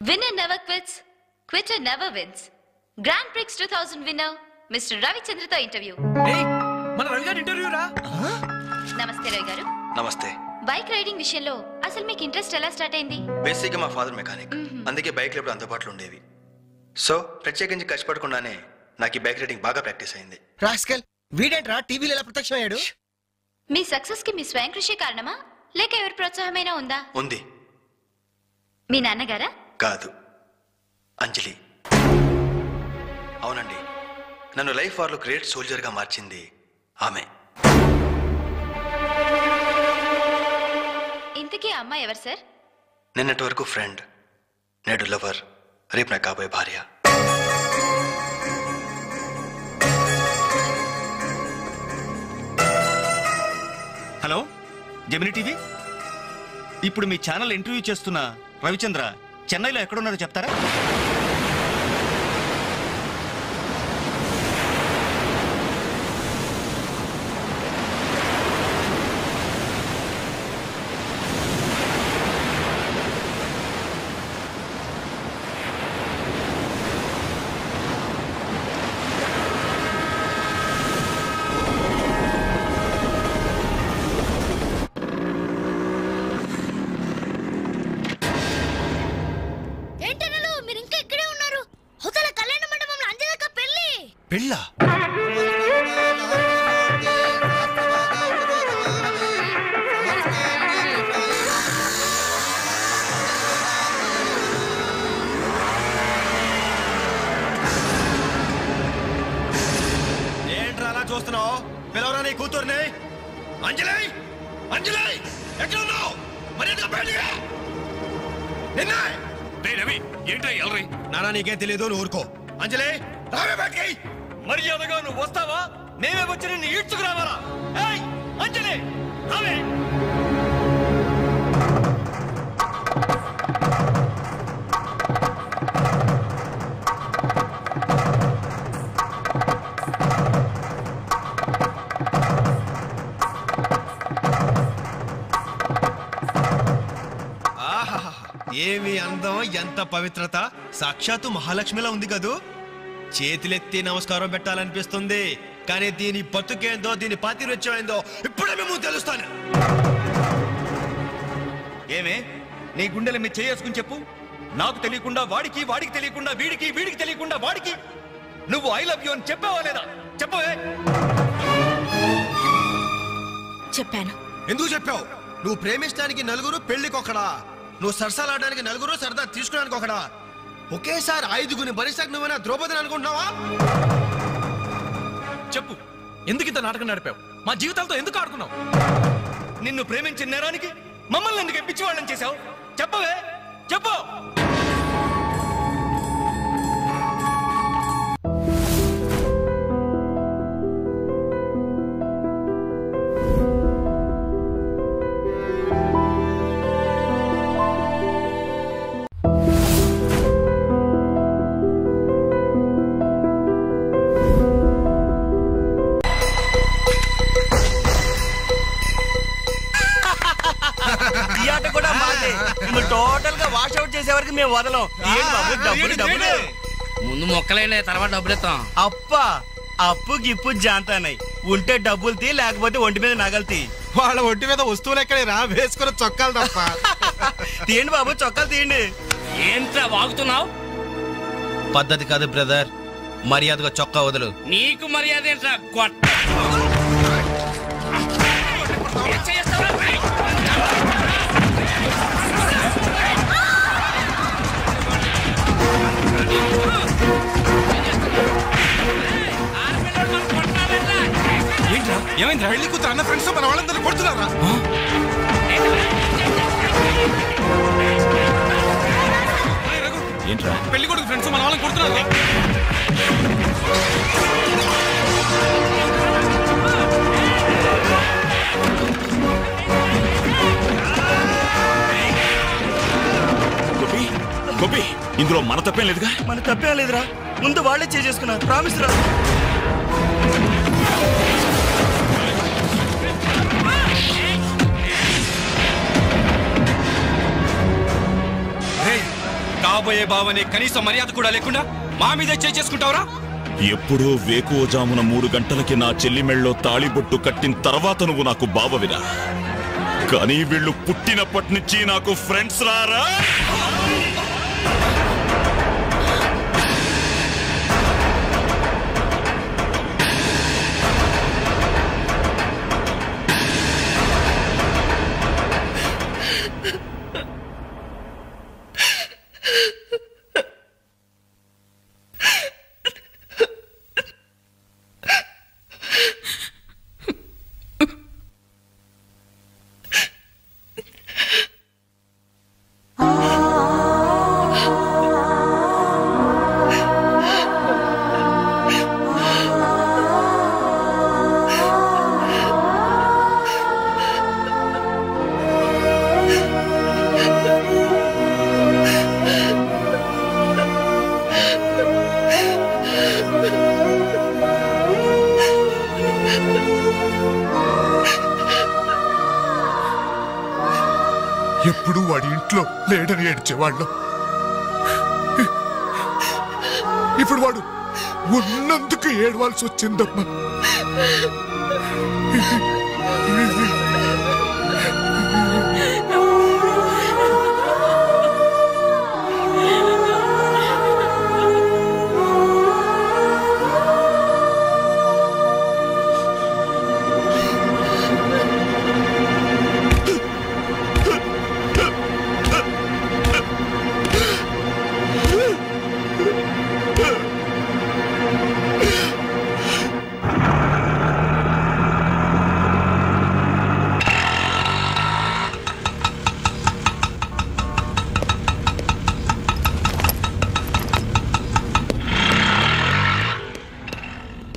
Winner never quits, quitter never wins. Grand Prix 2000 winner, Mr. Ravi Chandra interview. Hey, మన రవి గారి interview రా. నమస్తే రవి గారు. నమస్తే. బైక్ రైడింగ్ విషయంలో అసలు మీకు ఇంట్రెస్ట్ ఎలా స్టార్ట్ అయింది? బేసిక్గా మా ఫాదర్ మెకానిక్, అందుకే బైక్లు ఎప్పుడు అందుబాటులో ఉండేవి. సో ప్రత్యేకించి కష్టపడకుండానే నాకు ఈ బైక్ రైడింగ్ బాగా ప్రాక్టీస్ అయింది. రాస్కల్ వీడేంట్రా టీవీలో ఎలా ప్రత్యక్షమయ్యాడు? మీ సక్సెస్ కి మీ స్వయం కృషి కారణమా లేక ఎవరి ప్రోత్సాహమైనా ఉందా? ఉంది. మీ నాన్నగారా? కాదు, అంజలి. అవునండి, నన్ను లైఫ్ వార్లో గ్రేట్ సోల్జర్గా మార్చింది ఆమె. ఇంతకీ ఆ అమ్మాయి ఎవరు సార్? నిన్నటి వరకు ఫ్రెండ్, నేడు లవర్, రేపు నా కాబోయే భార్య. హలో జెమిని టీవీ, ఇప్పుడు మీ ఛానల్ ఇంటర్వ్యూ చేస్తున్న రవిచంద్ర చెన్నైలో ఎక్కడున్నారో చెప్తారా? పెళ్ళా? ఏంట్రా అలా చూస్తున్నావు? పిలవరా నీ కూతుర్ని. అంజలి, అంజలి ఎక్కడ ఉన్నావు? మర్యాదగా బయటికి రా. నిన్నే రవి ఏంట్రా ఎల్రీ? నానా నీకేం తెలియదు, నువ్వు ఊరుకో. అంజలి రావే బయటికి. మర్యాదగా నువ్వు వస్తావా? మేమే వచ్చి నిన్ను ఈడ్చుకురావాలా? ఏయ్ అంజలి రావే. ఏమి అందం, ఎంత పవిత్రత! సాక్షాత్తు మహాలక్ష్మిలా ఉంది కదూ. చేతులెత్తి నమస్కారం పెట్టాలనిపిస్తుంది, కానీ దీని బతుకేందో, దీని పాతివృత్యమైందో ఇప్పుడే మేము తెలుస్తాను. ఏమే నీ గుండెల మీద చేసుకుని చెప్పు. నాకు తెలియకుండా వాడికి, వాడికి తెలియకుండా వీడికి, వీడికి తెలియకుండా వాడికి నువ్వు ఐ లవ్ యూ అని చెప్పావా లేదా? చెప్పవే. చెప్పాను. ఎందుకు చెప్పావు? నువ్వు ప్రేమించడానికి నలుగురు, పెళ్లికొకడా. నువ్వు సరసాలాడడానికి నలుగురు, సరదా తీసుకోవడానికి ఒకడా. ఒకేసారి 5గురిని భరిస్తాక నువ్వేనా ద్రౌపదిని అనుకుంటున్నావా? చెప్పు, ఎందుకు ఇంత నాటకం నడిపావు? మా జీవితాలతో ఎందుకు ఆడుకున్నావు? నిన్ను ప్రేమించిన నేరానికి మమ్మల్ని ఎందుకు ఎప్పించేవాళ్ళని చేశావు? చెప్పవే, చెప్పు. టోటల్ గా వాష్ అవుట్ చేసే వరకు మేము వదలం. ముందు మొక్కలైనా తర్వాత డబ్బులు ఇస్తాం. అప్పు గిప్పు జాంతానాయి. ఉంటే డబ్బులు తీ, లేకపోతే ఒంటి మీద నగలు తీ. వాళ్ళ ఒంటి మీద వస్తువులు ఎక్కడే రా, వేసుకున్న చొక్కాలు తప్ప. తీయండి బాబు, చొక్కాలు తీయండి. ఏంట్రా వాగుతున్నావు? పద్ధతి కాదు బ్రదర్, మర్యాదగా చొక్కా వదులు. నీకు మర్యాద ఏంట్రా? ఏమైంది? పెళ్లి కూతురు అన్న ఫ్రెండ్స్ మన వాళ్ళందరూ కొడుతున్నారా? ఏంట్రా పెళ్లి కొడుకు ఫ్రెండ్స్ మన వాళ్ళని కొడుతున్నారు? గోపి, ఇందులో మన తప్పేం లేదుగా? మన తప్పేం లేదురా, ముందు వాళ్ళే చేసుకున్నారు. ప్రామిస్ రా. కాబోయే బావనే కనీసం మర్యాద కూడా లేకుండా మా మీదే చేసుకుంటావురా? ఎప్పుడో వేకువజామున 3 గంటలకి నా చెల్లి మెళ్ళలో తాళిబొట్టు కట్టిన తర్వాత నువ్వు నాకు బావవిరా. కానీ వీళ్ళు పుట్టినప్పటి నుంచి నాకు ఫ్రెండ్స్ రారా. ఎప్పుడు వాడి ఇంట్లో లేడని ఏడ్చేవాళ్ళు. ఇప్పుడు వాడు ఉన్నందుకు ఏడవాల్సి వచ్చిందమ్మా.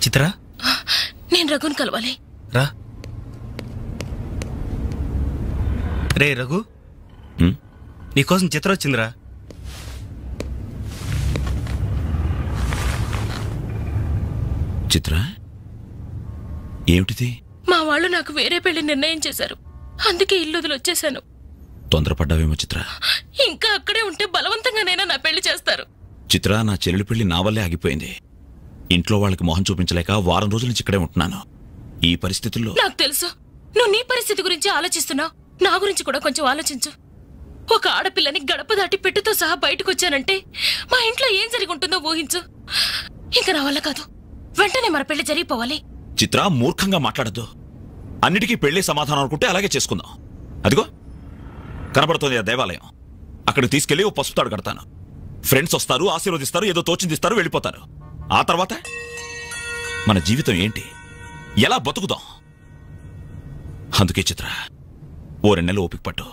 చిత్రా, నేను రఘుని కలవాలి. రా. రే రఘు, నీకోసం చిత్ర వచ్చిందిరా. చిత్ర, ఏమిటిది? మా వాళ్ళు నాకు వేరే పెళ్లి నిర్ణయం చేశారు. అందుకే ఇల్లు వదిలి వచ్చేసాను. తొందరపడ్డావేమో చిత్ర. ఇంకా అక్కడే ఉంటే బలవంతంగానైనా నా పెళ్లి చేస్తారు. చిత్ర, నా చెల్లెలి పెళ్లి నా వల్లే ఆగిపోయింది. ఇంట్లో వాళ్ళకి మొహం చూపించలేక వారం రోజుల నుంచి ఇక్కడే ఉంటున్నాను. ఈ పరిస్థితుల్లో నాకు తెలుసు నువ్వు నీ పరిస్థితి గురించి ఆలోచిస్తున్నావు. నా గురించి కూడా కొంచెం ఆలోచించు. ఒక ఆడపిల్లని గడప దాటి పెట్టుతో సహా బయటకు వచ్చానంటే మా ఇంట్లో ఏం జరిగి ఉంటుందో ఊహించు. ఇంకా నా వల్ల కాదు. వెంటనే మన పెళ్లి జరిగిపోవాలి. చిత్ర, మూర్ఖంగా మాట్లాడద్దు. అన్నిటికీ పెళ్లి సమాధానం అనుకుంటే అలాగే చేసుకుందాం. అదిగో కనబడుతోంది ఆ దేవాలయం. అక్కడికి తీసుకెళ్లి ఓ పసుపు తాడు కడతాను. ఫ్రెండ్స్ వస్తారు, ఆశీర్వదిస్తారు, ఏదో తోచిందిస్తారు, వెళ్ళిపోతారు. ఆ తర్వాత మన జీవితం ఏంటి, ఎలా బతుకుదాం? అందుకే చిత్ర, ఓ 2 నెలలు ఓపిక పట్టు.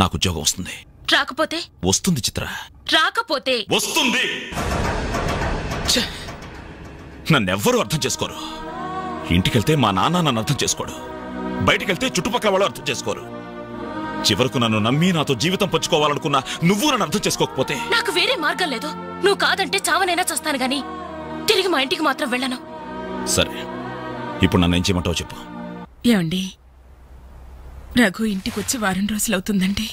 నాకు ఉద్యోగం వస్తుంది. రాకపోతే? వస్తుంది చిత్ర. రాకపోతే? వస్తుంది. నన్నెవ్వరూ అర్థం చేసుకోరు. ఇంటికెళ్తే మా నాన్న నన్ను అర్థం చేసుకోడు. బయటికెళ్తే చుట్టుపక్కల వాళ్ళు అర్థం చేసుకోరు. చివరకు నన్ను నమ్మి నాతో జీవితం పంచుకోవాలనుకున్నా నువ్వు నన్ను అర్థం చేసుకోకపోతే? నాకు వేరే మార్గం లేదు. నువ్వు కాదంటే చావనైనా చస్తాను గాని తిరిగి మా ఇంటికి మాత్రం వెళ్ళను. సరే, ఇప్పుడు నన్ను ఏం చేయమంటావు చెప్పు. ఏమండి, రఘు ఇంటికొచ్చి వారం రోజులవుతుందండి.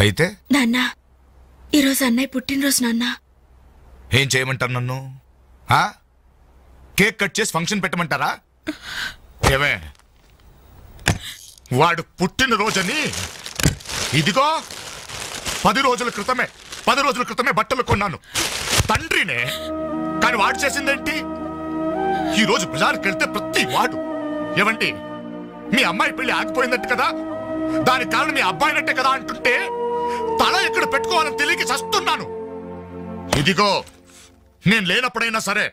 అయితే నాన్న, ఈరోజు అన్నయ్య పుట్టినరోజు నాన్న. ఏం చేయమంటారు నన్ను? కేక్ కట్ చేసి ఫంక్షన్ పెట్టమంటారా? ఏమే, వాడు పుట్టినరోజని ఇదిగో 10 రోజుల క్రితమే బట్టలు కొన్నాను. తండ్రినే. కానీ వాడు చేసిందేంటి? ఈ రోజు బజార్కి వెళ్తే ప్రతి వాడు ఏమండి మీ అమ్మాయి పెళ్లి ఆగిపోయిందంట కదా, దానికి కారణం మీ అబ్బాయినట్టే కదా అంటుంటే తల ఎక్కడ పెట్టుకోవాలని తెలియక చస్తున్నాను. ఇదిగో నేను లేనప్పుడైనా సరే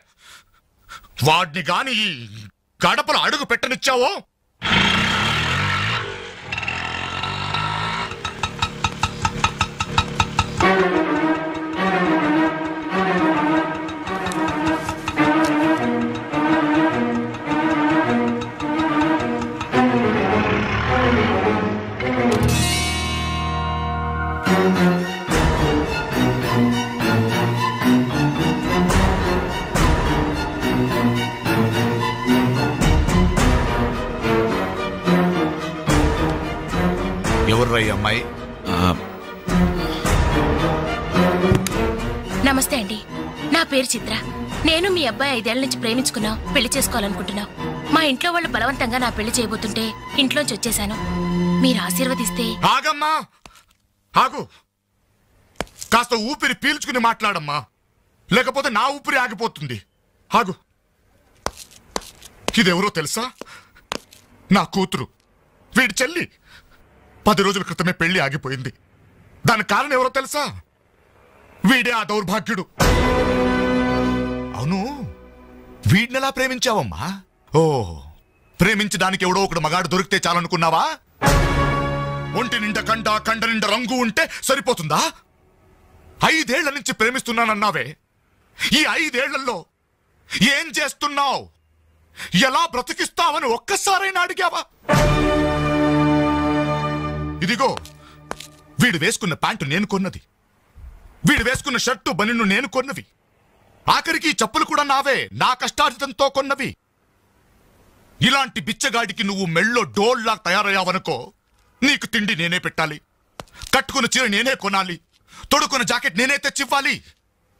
వాడిని గాని ఈ గడపలో అడుగు పెట్టనిచ్చావో ఎవర్రా ఈ అమ్మాయి? నమస్తే అండి, నా పేరు చిత్ర. నేను మీ అబ్బాయి 5 ఏళ్ల నుంచి ప్రేమించుకున్నాం, పెళ్లి చేసుకోవాలనుకుంటున్నాం. మా ఇంట్లో వాళ్ళు బలవంతంగా నా పెళ్లి చేయబోతుంటే ఇంట్లోంచి వచ్చేసాను. మీరు ఆశీర్వదిస్తే. ఆగమ్మా, ఆగు. కాస్త ఊపిరి పీల్చుకుని మాట్లాడమ్మా, లేకపోతే నా ఊపిరి ఆగిపోతుంది. ఆగు. ఇదెవరో తెలుసా? నా కూతురు, వీడి చెల్లి. 10 రోజుల క్రితమే పెళ్లి ఆగిపోయింది. దానికి కారణం ఎవరో తెలుసా? వీడే ఆ దౌర్భాగ్యుడు. అవును, వీడినెలా ప్రేమించావమ్మా? ఓ, ప్రేమించడానికి ఎవడో ఒకడు మగాడు దొరికితే చాలనుకున్నావా? ఒంటి నిండా కండ నిండా రంగు ఉంటే సరిపోతుందా? 5 ఏళ్ల నుంచి ప్రేమిస్తున్నానన్నావే, ఈ 5 ఏళ్లలో ఏం చేస్తున్నావు? ఎలా బ్రతికిస్తావని ఒక్కసారైనా అడిగావా? ఇదిగో, వీడు వేసుకున్న ప్యాంటు నేను కొన్నది, వీడు వేసుకున్న షర్టు బనిను నేను కొన్నవి, ఆఖరికి చెప్పులు కూడా నావే, నా కష్టార్జితంతో కొన్నవి. ఇలాంటి బిచ్చగాడికి నువ్వు మెళ్ళో డోల్లా తయారయ్యావనుకో, నీకు తిండి నేనే పెట్టాలి, కట్టుకున్న చీర నేనే కొనాలి, తొడుకున్న జాకెట్ నేనే తెచ్చివ్వాలి.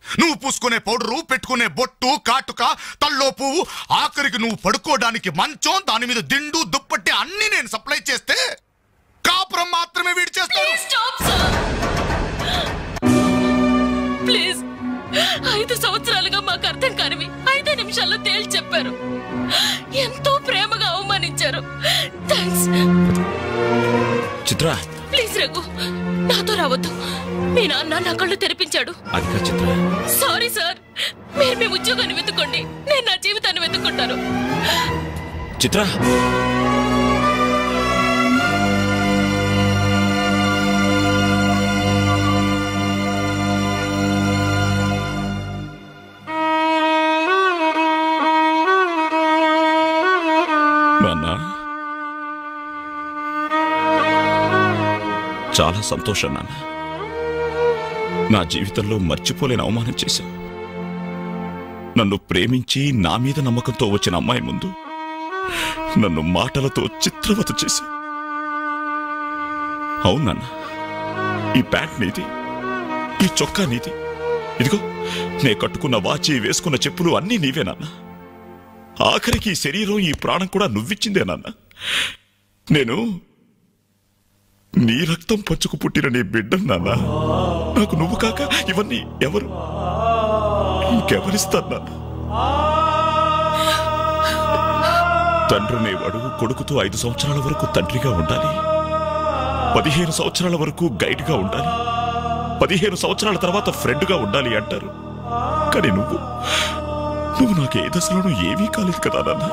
నువ్వు పూసుకునే పౌడరు, పెట్టుకునే బొట్టు, కాటుక, తల్లో పువ్వు, ఆఖరికి నువ్వు పడుకోవడానికి మంచం, దాని మీద దిండు, దుప్పట్టి అన్ని నేను సప్లై చేస్తే కాపురం మాత్రమే వీడి చేస్తాడు. ప్లీజ్, 5 సంవత్సరాలుగా మాకు అర్థం కానివి 5 నిమిషాల్లో తేల్చి చెప్పారు. ఎంతో ప్రేమగా అవమానించారు. థాంక్స్. చిత్ర, ప్లీజ్ రఘు, నాతో రావద్దు. మీ నాన్న నా కళ్ళు తెరిపించాడు. సారీ సార్, మీరు మీ ఉద్యోగాన్ని వెతుక్కోండి, నేను నా జీవితాన్ని వెతుక్కుంటాను. చిత్ర, చాలా సంతోషం నాన్న. నా జీవితంలో మర్చిపోలేని అవమానం చేశావు. నన్ను ప్రేమించి నా మీద నమ్మకంతో వచ్చిన అమ్మాయి ముందు నన్ను మాటలతో చిత్రవత చేశావు. అవునన్నా, ఈ ప్యాంట్ నీది, ఈ చొక్కా నీది, ఇదిగో నే కట్టుకున్న వాచి, వేసుకున్న చెప్పులు అన్నీ నీవే నాన్న. ఆఖరికి ఈ శరీరం, ఈ ప్రాణం కూడా నువ్విచ్చిందే నాన్న. నేను నీ రక్తం పంచుకు పుట్టిన నీ బిడ్డం నాన్న. నాకు నువ్వు కాక ఇవన్నీ ఎవరు, ఇంకెవరిస్తారు నాన్న? తండ్రినేవాడు కొడుకుతో 5 సంవత్సరాల వరకు తండ్రిగా ఉండాలి, 15 సంవత్సరాల వరకు గైడ్గా ఉండాలి, 15 సంవత్సరాల తర్వాత ఫ్రెండ్గా ఉండాలి అంటారు. కానీ నువ్వు నాకు ఏ దశలోనూ ఏమీ కాలేదు కదా నాన్న.